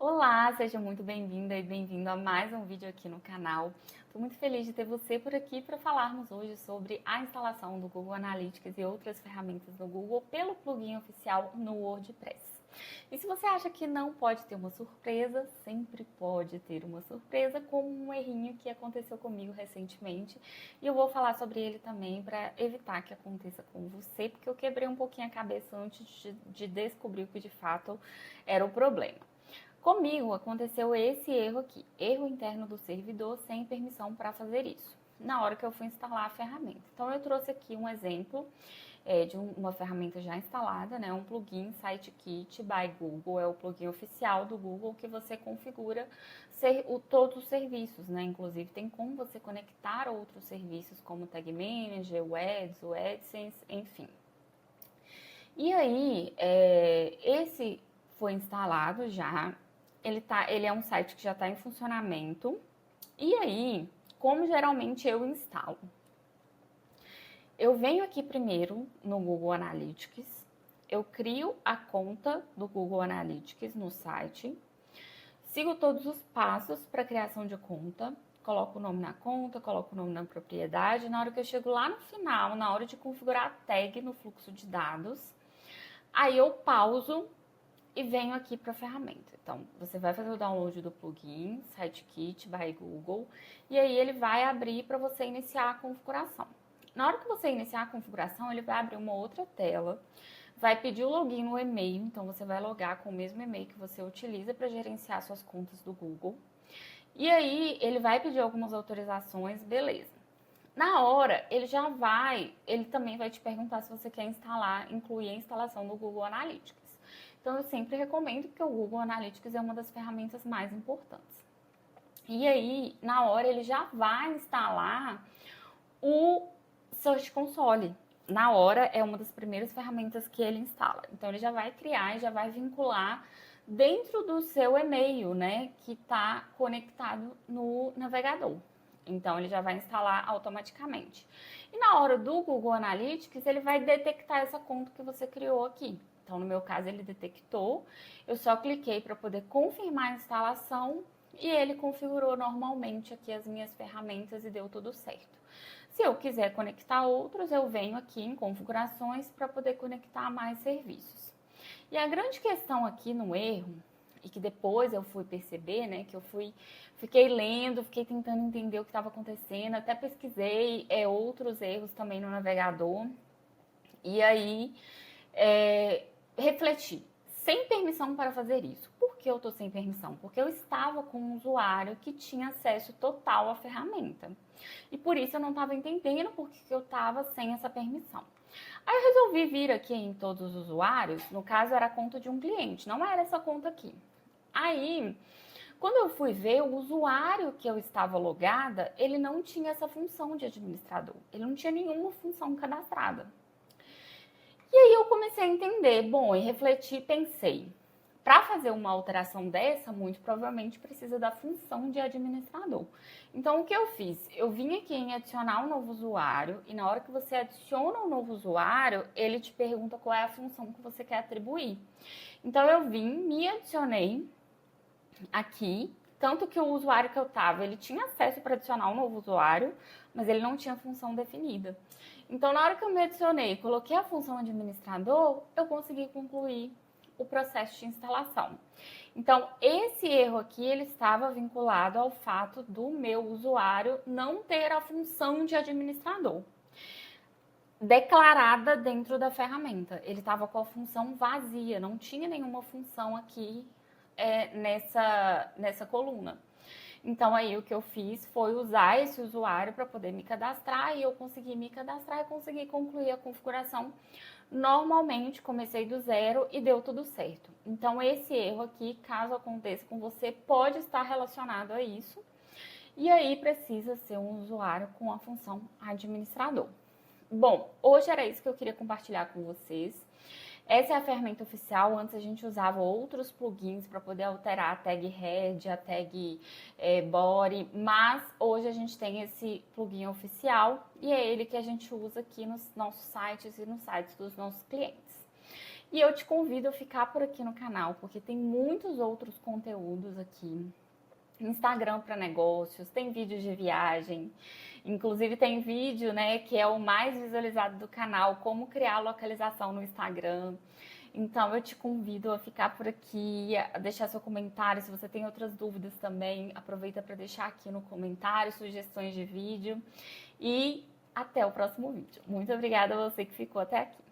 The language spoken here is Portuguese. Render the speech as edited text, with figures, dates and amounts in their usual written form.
Olá, seja muito bem-vinda e bem-vindo a mais um vídeo aqui no canal. Estou muito feliz de ter você por aqui para falarmos hoje sobre a instalação do Google Analytics e outras ferramentas do Google pelo plugin oficial no WordPress. E se você acha que não pode ter uma surpresa, sempre pode ter uma surpresa, como um errinho que aconteceu comigo recentemente. E eu vou falar sobre ele também para evitar que aconteça com você, porque eu quebrei um pouquinho a cabeça antes de descobrir o que de fato era o problema. Comigo aconteceu esse erro aqui, erro interno do servidor sem permissão para fazer isso, na hora que eu fui instalar a ferramenta. Então eu trouxe aqui um exemplo de uma ferramenta já instalada, né? Um plugin SiteKit by Google, é o plugin oficial do Google que você configura todos os serviços, né? Inclusive tem como você conectar outros serviços como o Tag Manager, o Ads, o AdSense, enfim. E aí, esse foi instalado já, ele é um site que já está em funcionamento. E aí, como geralmente eu instalo? Eu venho aqui primeiro no Google Analytics, eu crio a conta do Google Analytics no site, sigo todos os passos para criação de conta, coloco o nome na conta, coloco o nome na propriedade. Na hora que eu chego lá no final, na hora de configurar a tag no fluxo de dados, aí eu pauso e venho aqui para a ferramenta. Então, você vai fazer o download do plugin SiteKit by Google e aí ele vai abrir para você iniciar a configuração. Na hora que você iniciar a configuração, ele vai abrir uma outra tela, vai pedir o login no e-mail, então você vai logar com o mesmo e-mail que você utiliza para gerenciar suas contas do Google. E aí ele vai pedir algumas autorizações, beleza. Na hora, ele também vai te perguntar se você quer incluir a instalação do Google Analytics. Então, eu sempre recomendo, porque o Google Analytics é uma das ferramentas mais importantes. E aí, na hora, ele já vai instalar o Search Console. Na hora, é uma das primeiras ferramentas que ele instala. Então, ele já vai criar e já vai vincular dentro do seu e-mail, né, que está conectado no navegador. Então, ele já vai instalar automaticamente. E na hora do Google Analytics, ele vai detectar essa conta que você criou aqui. Então, no meu caso, ele detectou. Eu só cliquei para poder confirmar a instalação e ele configurou normalmente aqui as minhas ferramentas e deu tudo certo. Se eu quiser conectar outros, eu venho aqui em configurações para poder conectar mais serviços. E a grande questão aqui no erro, e que depois eu fui perceber, né, que fiquei lendo, fiquei tentando entender o que estava acontecendo, até pesquisei outros erros também no navegador, e aí refleti, sem permissão para fazer isso. Por que eu estou sem permissão? Porque eu estava com um usuário que tinha acesso total à ferramenta. E por isso eu não estava entendendo por que eu estava sem essa permissão. Aí eu resolvi vir aqui em todos os usuários, no caso era a conta de um cliente, não era essa conta aqui. Aí, quando eu fui ver, o usuário que eu estava logada, ele não tinha essa função de administrador, ele não tinha nenhuma função cadastrada. E aí eu comecei a entender, bom, e refleti, pensei, para fazer uma alteração dessa, muito provavelmente precisa da função de administrador. Então, o que eu fiz? Eu vim aqui em adicionar um novo usuário e na hora que você adiciona um novo usuário, ele te pergunta qual é a função que você quer atribuir. Então, eu vim, me adicionei aqui, tanto que o usuário que eu estava, ele tinha acesso para adicionar um novo usuário, mas ele não tinha função definida. Então, na hora que eu me adicionei, coloquei a função administrador, eu consegui concluir o processo de instalação. Então, esse erro aqui, ele estava vinculado ao fato do meu usuário não ter a função de administrador declarada dentro da ferramenta. Ele estava com a função vazia, não tinha nenhuma função aqui nessa coluna. Então, aí o que eu fiz foi usar esse usuário para poder me cadastrar e eu consegui me cadastrar e consegui concluir a configuração normalmente. Comecei do zero e deu tudo certo. Então, esse erro aqui, caso aconteça com você, pode estar relacionado a isso. E aí precisa ser um usuário com a função administrador. Bom, hoje era isso que eu queria compartilhar com vocês. Essa é a ferramenta oficial. Antes a gente usava outros plugins para poder alterar a tag head, a tag body, mas hoje a gente tem esse plugin oficial e é ele que a gente usa aqui nos nossos sites e nos sites dos nossos clientes. E eu te convido a ficar por aqui no canal, porque tem muitos outros conteúdos aqui. Instagram para negócios, tem vídeos de viagem, inclusive tem vídeo, né, que é o mais visualizado do canal, como criar localização no Instagram. Então eu te convido a ficar por aqui, a deixar seu comentário. Se você tem outras dúvidas também, aproveita para deixar aqui no comentário sugestões de vídeo. E até o próximo vídeo. Muito obrigada a você que ficou até aqui.